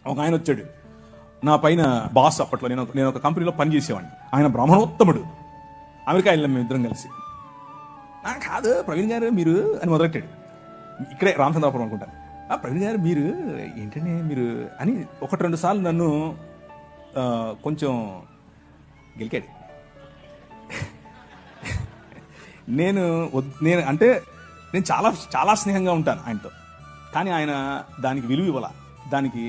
ఒక ఆయన వచ్చాడు నా పైన బాస్. అప్పట్లో నేను ఒక కంపెనీలో పని చేసేవాడిని. ఆయన బ్రాహ్మణోత్తముడు. అమెరికా వెళ్ళాం మేము ఇద్దరం కలిసి. కాదు ప్రవీణ్ గారు మీరు అని మొదలెట్టాడు. ఇక్కడే రామచంద్రాపురం అనుకుంటా. ప్రవీణ్ గారు మీరు ఏంటనే మీరు అని 1-2 సార్లు నన్ను కొంచెం గెలికాడు. నేను అంటే నేను చాలా చాలా స్నేహంగా ఉంటాను ఆయనతో. కానీ ఆయన దానికి విలువ ఇవ్వాల. దానికి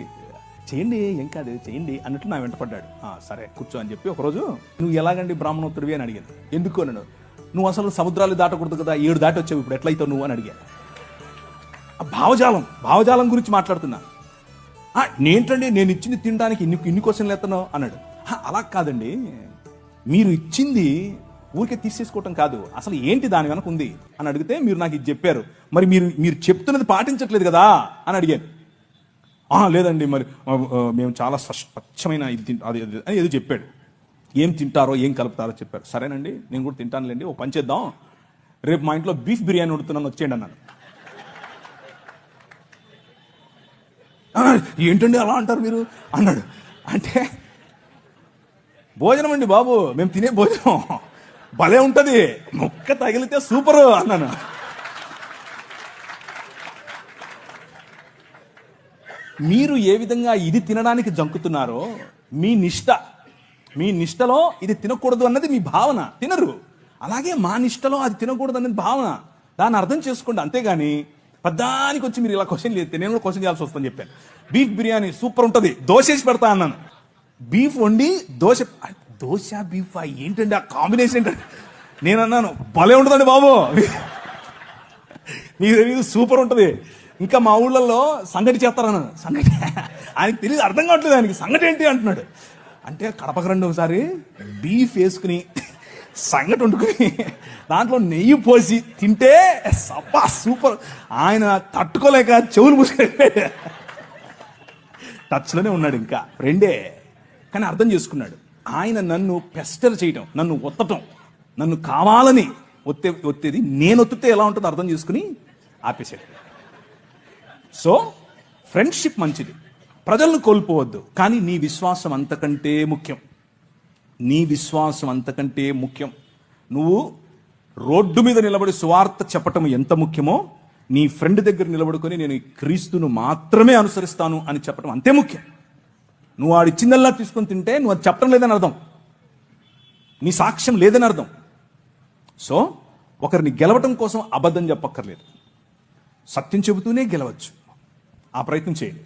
చేయండి ఏం కాదు చేయండి అన్నట్లు నా వెంట పడ్డాడు. సరే కూర్చో అని చెప్పి ఒకరోజు నువ్వు ఎలాగండి బ్రాహ్మణోత్తరువి అని అడిగాను. ఎందుకు అన్నాడు. నువ్వు అసలు సముద్రాలు దాటకూడదు కదా, 7 దాటి వచ్చావు, ఇప్పుడు ఎట్లయితావు నువ్వు అని అడిగాను. భావజాలం గురించి మాట్లాడుతున్నా. నేంటండి నేను ఇచ్చింది తినడానికి ఇన్ని క్వశ్చన్లు ఎత్తనావు అన్నాడు. అలా కాదండి, మీరు ఇచ్చింది ఊరికే తీసేసుకోవటం కాదు, అసలు ఏంటి దాని వెనక ఉంది అని అడిగితే మీరు నాకు ఇది చెప్పారు, మరి మీరు చెప్తున్నది పాటించట్లేదు కదా అని అడిగాను. లేదండి మరి మేము చాలా స్వచ్ఛమైన ఇది అది అని ఏదో చెప్పాడు. ఏం తింటారో ఏం కలుపుతారో చెప్పారు. సరేనండి నేను కూడా తింటానులేండి, ఓ పని చేద్దాం, రేపు మా ఇంట్లో బీఫ్ బిర్యానీ వండుతున్నాను వచ్చేయండి అన్నాను. ఏంటండి అలా అంటారు మీరు అన్నాడు. అంటే భోజనం అండి బాబు, మేము తినే భోజనం భలే ఉంటుంది, మొక్క తగిలితే సూపరు అన్నాను. మీరు ఏ విధంగా ఇది తినడానికి జంకుతున్నారో మీ నిష్టలో ఇది తినకూడదు అన్నది మీ భావన, తినరు. అలాగే మా నిష్టలో అది తినకూడదు అన్నది భావన, దాన్ని అర్థం చేసుకోండి. అంతేగాని పద్దానికి వచ్చి మీరు ఇలా క్వశ్చన్ చేస్తే నేను కూడా క్వశ్చన్ చేయాల్సి వస్తుందని చెప్పాను. బీఫ్ బిర్యానీ సూపర్ ఉంటుంది, దోశ వేసి పెడతా అన్నాను. బీఫ్ వండి దోశ బీఫ్ ఏంటండి ఆ కాంబినేషన్ ఏంటంటే నేను అన్నాను భలే ఉంటుందండి బాబు, మీకు తెలియదు సూపర్ ఉంటుంది. ఇంకా మా ఊళ్ళల్లో సంగటి చేస్తారన్నాను. సంగటి ఆయనకి తెలియదు, అర్థం కావట్లేదు ఆయనకి సంగటి ఏంటి అంటున్నాడు. అంటే కడపకు రండి ఒకసారి, బీఫ్ వేసుకుని సంగటి వండుకుని దాంట్లో నెయ్యి పోసి తింటే సబ్బా సూపర్. ఆయన తట్టుకోలేక చెవులు మూసుకెళ్ళిపోయాడు. టచ్లోనే ఉన్నాడు, ఇంకా ఫ్రెండే కానీ అర్థం చేసుకున్నాడు. ఆయన నన్ను పెస్టర్ చేయటం, నన్ను ఒత్తటం, నన్ను కావాలని ఒత్తేది నేను ఒత్తితే ఎలా ఉంటుందో అర్థం చేసుకుని ఆపేసాడు. సో ఫ్రెండ్షిప్ మంచిది, ప్రజలను కోల్పోవద్దు, కానీ నీ విశ్వాసం అంతకంటే ముఖ్యం. నువ్వు రోడ్డు మీద నిలబడి సువార్త చెప్పటం ఎంత ముఖ్యమో, నీ ఫ్రెండ్ దగ్గర నిలబడుకొని నేను క్రీస్తును మాత్రమే అనుసరిస్తాను అని చెప్పడం అంతే ముఖ్యం. నువ్వు ఆడిచ్చిందల్లా తీసుకొని తింటే నువ్వు అది చెప్పడం లేదని అర్థం, నీ సాక్ష్యం లేదని అర్థం. సో ఒకరిని గెలవటం కోసం అబద్ధం చెప్పక్కర్లేదు, సత్యం చెబుతూనే గెలవచ్చు. ఆ ప్రయత్నం చేయండి.